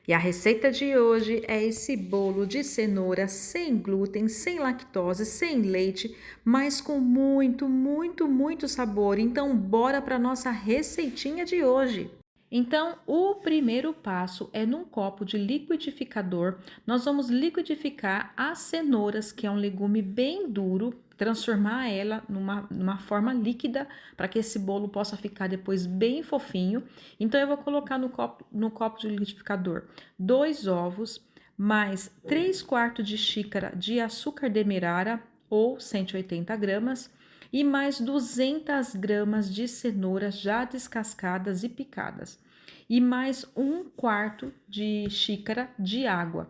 E a receita de hoje é esse bolo de cenoura sem glúten, sem lactose, sem leite, mas com muito sabor. Então, bora para nossa receitinha de hoje. Então, o primeiro passo é num copo de liquidificador, nós vamos liquidificar as cenouras, que é um legume bem duro, transformar ela numa forma líquida para que esse bolo possa ficar depois bem fofinho. Então, eu vou colocar no copo de liquidificador 2 ovos, mais 3/4 de xícara de açúcar demerara ou 180 gramas e mais 200 gramas de cenouras já descascadas e picadas, e mais 1/4 de xícara de água,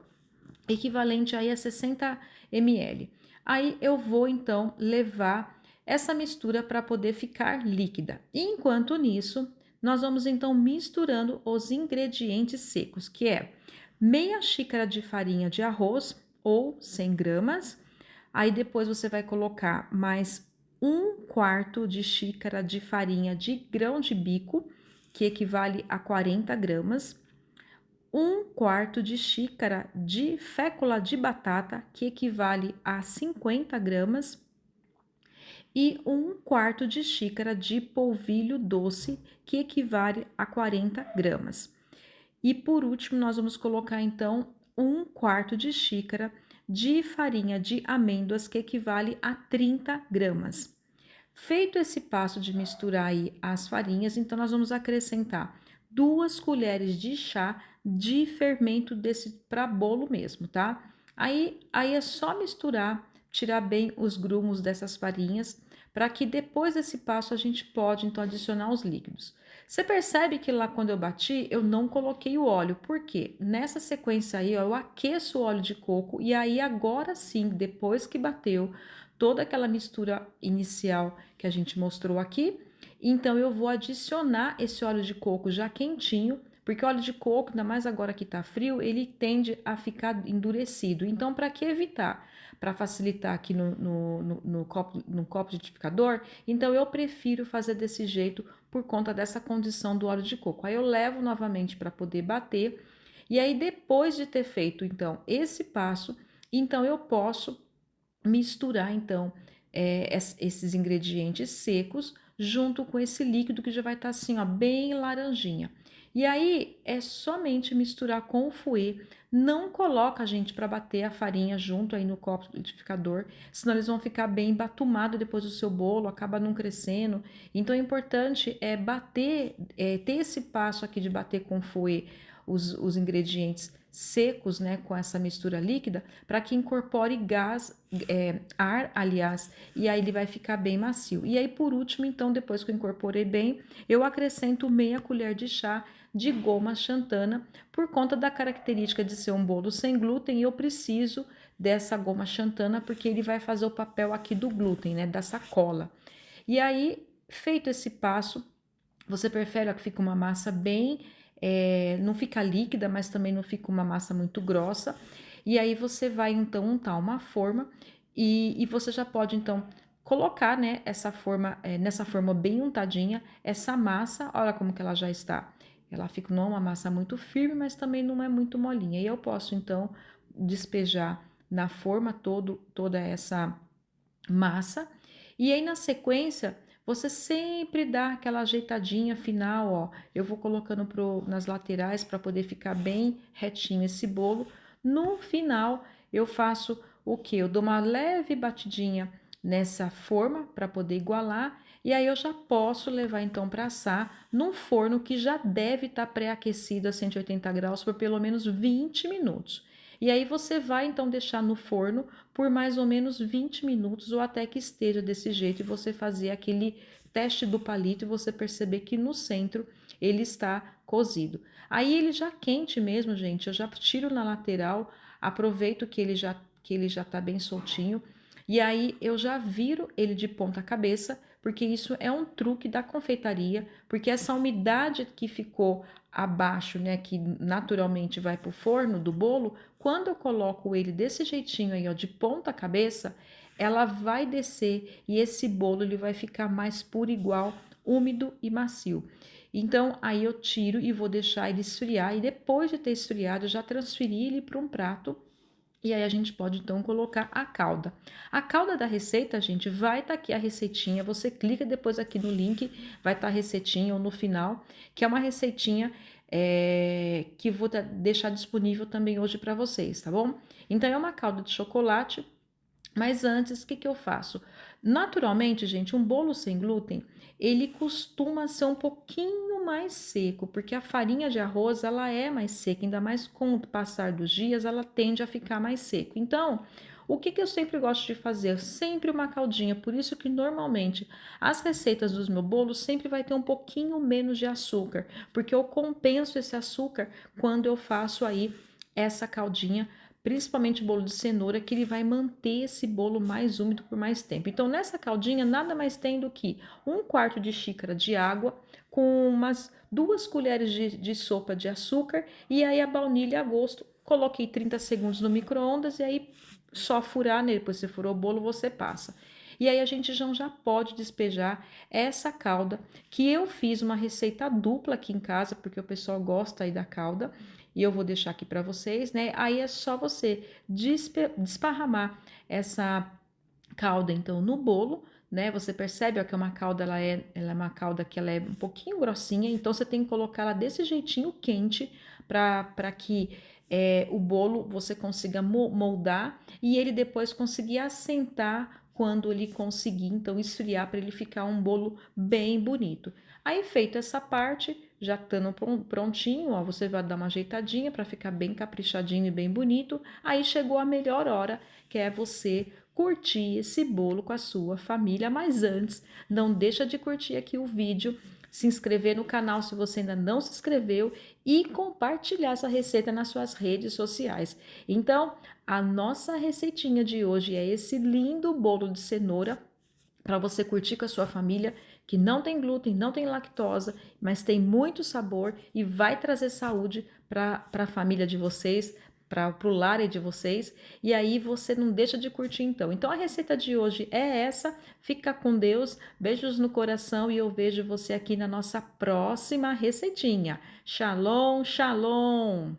equivalente aí a 60 ml. Aí eu vou então levar essa mistura para poder ficar líquida. E enquanto nisso, nós vamos então misturando os ingredientes secos, que é meia xícara de farinha de arroz ou 100 gramas. Aí depois você vai colocar mais 1/4 de xícara de farinha de grão de bico, que equivale a 40 gramas. 1/4 de xícara de fécula de batata, que equivale a 50 gramas. E 1/4 de xícara de polvilho doce, que equivale a 40 gramas. E por último, nós vamos colocar então 1/4 de xícara de farinha de amêndoas, que equivale a 30 gramas. Feito esse passo de misturar aí as farinhas, então nós vamos acrescentar 2 colheres de chá de fermento desse para bolo mesmo, tá? Aí é só misturar, tirar bem os grumos dessas farinhas, para que depois desse passo a gente pode então adicionar os líquidos. Você percebe que lá quando eu bati, eu não coloquei o óleo, porque nessa sequência aí, ó, eu aqueço o óleo de coco e aí agora sim, depois que bateu toda aquela mistura inicial que a gente mostrou aqui, então eu vou adicionar esse óleo de coco já quentinho, porque o óleo de coco, ainda mais agora que tá frio, ele tende a ficar endurecido. Então, para que evitar? Para facilitar aqui no copo de liquidificador, então eu prefiro fazer desse jeito por conta dessa condição do óleo de coco. Aí eu levo novamente para poder bater, e aí depois de ter feito então esse passo, então eu posso misturar então esses ingredientes secos junto com esse líquido que já vai estar assim, ó, bem laranjinha. E aí é somente misturar com o fouet. Não coloca, gente, para bater a farinha junto aí no copo liquidificador, senão eles vão ficar bem batumados depois do seu bolo, acaba não crescendo. Então é importante bater, ter esse passo aqui de bater com o fouet os ingredientes secos, né, com essa mistura líquida, para que incorpore gás, ar, aliás, e aí ele vai ficar bem macio. E aí, por último, então, depois que eu incorporei bem, eu acrescento meia colher de chá de goma xantana, por conta da característica de ser um bolo sem glúten, e eu preciso dessa goma xantana, porque ele vai fazer o papel aqui do glúten, né, da sacola. E aí, feito esse passo, você prefere que fique uma massa bem, não fica líquida, mas também não fica uma massa muito grossa. E aí você vai então untar uma forma e você já pode então colocar, né, essa forma, nessa forma bem untadinha, essa massa, olha como que ela já está. Ela fica não é uma massa muito firme, mas também não é muito molinha. E eu posso então despejar na forma toda essa massa. E aí na sequência, você sempre dá aquela ajeitadinha final, ó. Eu vou colocando nas laterais para poder ficar bem retinho esse bolo. No final, eu faço o que? Eu dou uma leve batidinha nessa forma para poder igualar. E aí eu já posso levar então para assar num forno que já deve estar pré-aquecido a 180 graus por pelo menos 20 minutos. E aí você vai então deixar no forno por mais ou menos 20 minutos ou até que esteja desse jeito, e você fazer aquele teste do palito e você perceber que no centro ele está cozido. Aí ele já quente mesmo, gente, eu já tiro na lateral, aproveito que ele já tá bem soltinho, e aí eu já viro ele de ponta cabeça, porque isso é um truque da confeitaria, porque essa umidade que ficou abaixo, né, que naturalmente vai para o forno do bolo, quando eu coloco ele desse jeitinho aí, ó, de ponta cabeça, ela vai descer e esse bolo ele vai ficar mais por igual úmido e macio. Então, aí eu tiro e vou deixar ele esfriar, e depois de ter esfriado, eu já transferi ele para um prato. E aí a gente pode então colocar a calda. A calda da receita, gente, vai estar aqui a receitinha. Você clica depois aqui no link, vai estar a receitinha ou no final, que é uma receitinha que vou deixar disponível também hoje para vocês, tá bom? Então é uma calda de chocolate. Mas antes, o que eu faço? Naturalmente, gente, um bolo sem glúten, ele costuma ser um pouquinho mais seco, porque a farinha de arroz, ela é mais seca, ainda mais com o passar dos dias, ela tende a ficar mais seco. Então, o que eu sempre gosto de fazer? Sempre uma caldinha, por isso que normalmente as receitas dos meus bolos sempre vai ter um pouquinho menos de açúcar, porque eu compenso esse açúcar quando eu faço aí essa caldinha, principalmente bolo de cenoura, que ele vai manter esse bolo mais úmido por mais tempo. Então, nessa caldinha, nada mais tem do que 1/4 de xícara de água com umas 2 colheres de sopa de açúcar e aí a baunilha a gosto. Coloquei 30 segundos no micro-ondas e aí só furar nele. Depois você furou o bolo, você passa. E aí a gente já pode despejar essa calda, que eu fiz uma receita dupla aqui em casa, porque o pessoal gosta aí da calda, e eu vou deixar aqui para vocês, né? Aí é só você desparramar essa calda então no bolo, né? Você percebe ó, que uma calda ela é uma calda que ela é um pouquinho grossinha, então você tem que colocar ela desse jeitinho quente para que o bolo você consiga moldar e ele depois conseguir assentar quando ele conseguir então esfriar para ele ficar um bolo bem bonito. Aí feita essa parte, já estando prontinho, ó, você vai dar uma ajeitadinha para ficar bem caprichadinho e bem bonito. Aí chegou a melhor hora, que é você curtir esse bolo com a sua família, mas antes, não deixa de curtir aqui o vídeo, se inscrever no canal se você ainda não se inscreveu e compartilhar essa receita nas suas redes sociais. Então, a nossa receitinha de hoje é esse lindo bolo de cenoura para você curtir com a sua família, que não tem glúten, não tem lactose, mas tem muito sabor e vai trazer saúde para a família de vocês, para o lar de vocês, e aí você não deixa de curtir então. Então a receita de hoje é essa, fica com Deus, beijos no coração e eu vejo você aqui na nossa próxima receitinha. Shalom, shalom!